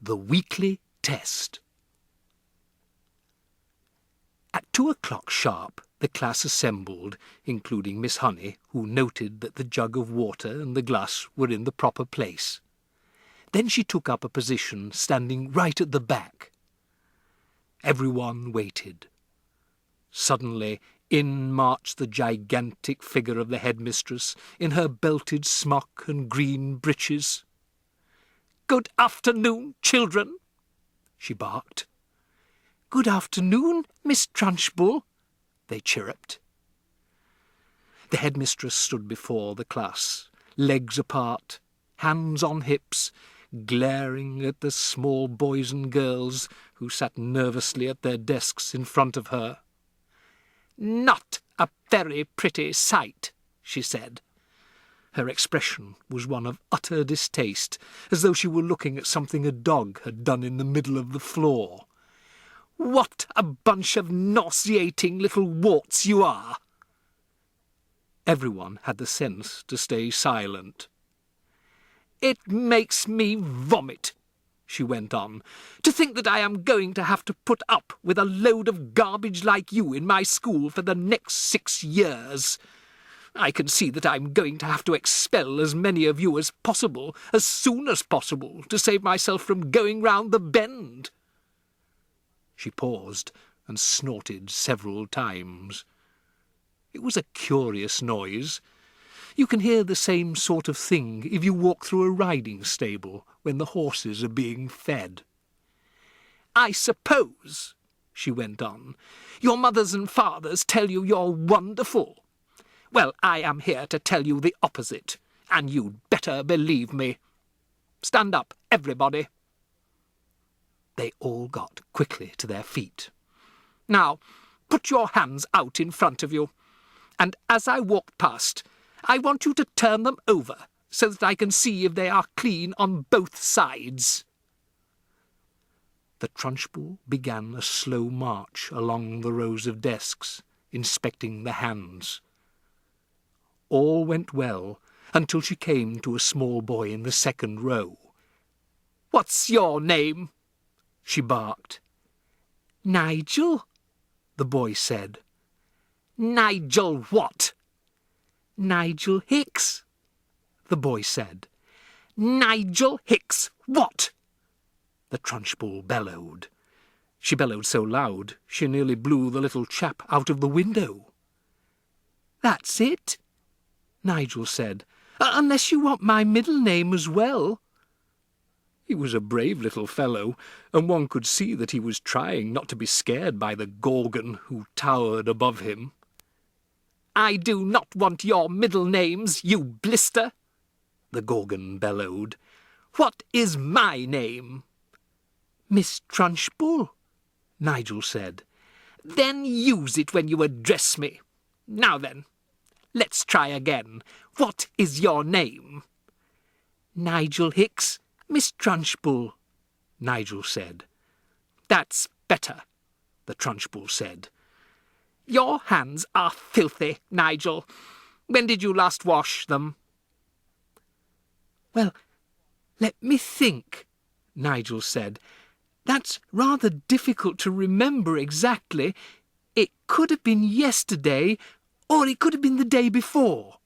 The weekly test. At 2 o'clock sharp, the class assembled, including Miss Honey, who noted that the jug of water and the glass were in the proper place. Then she took up a position standing right at the back. Everyone waited. Suddenly, in marched the gigantic figure of the headmistress in her belted smock and green breeches. "Good afternoon, children," she barked. "Good afternoon, Miss Trunchbull," they chirruped. The headmistress stood before the class, legs apart, hands on hips, glaring at the small boys and girls who sat nervously at their desks in front of her. "Not a very pretty sight," she said. Her expression was one of utter distaste, as though she were looking at something a dog had done in the middle of the floor. "What a bunch of nauseating little warts you are!" Everyone had the sense to stay silent. "It makes me vomit," she went on, "to think that I am going to have to put up with a load of garbage like you in my school for the next 6 years. I can see that I'm going to have to expel as many of you as possible, as soon as possible, to save myself from going round the bend." She paused and snorted several times. It was a curious noise. You can hear the same sort of thing if you walk through a riding stable when the horses are being fed. "I suppose," she went on, "your mothers and fathers tell you you're wonderful. Well, I am here to tell you the opposite, and you'd better believe me. Stand up, everybody." They all got quickly to their feet. "Now, put your hands out in front of you, and as I walk past, I want you to turn them over so that I can see if they are clean on both sides." The Trunchbull began a slow march along the rows of desks, inspecting the hands. All went well until she came to a small boy in the second row. "What's your name?" she barked. "Nigel," the boy said. "Nigel what?" "Nigel Hicks," the boy said. "Nigel Hicks what?" the Trunchbull bellowed. She bellowed so loud she nearly blew the little chap out of the window. "That's it," Nigel said, "unless you want my middle name as well." He was a brave little fellow, and one could see that he was trying not to be scared by the Gorgon who towered above him. "I do not want your middle names, you blister," the Gorgon bellowed. "What is my name?" "Miss Trunchbull," Nigel said. "Then use it when you address me. Now then, let's try again. What is your name?" "Nigel Hicks, Miss Trunchbull," Nigel said. "That's better," the Trunchbull said. "Your hands are filthy, Nigel. When did you last wash them?" "Well, let me think," Nigel said. "That's rather difficult to remember exactly. It could have been yesterday, or it could have been the day before."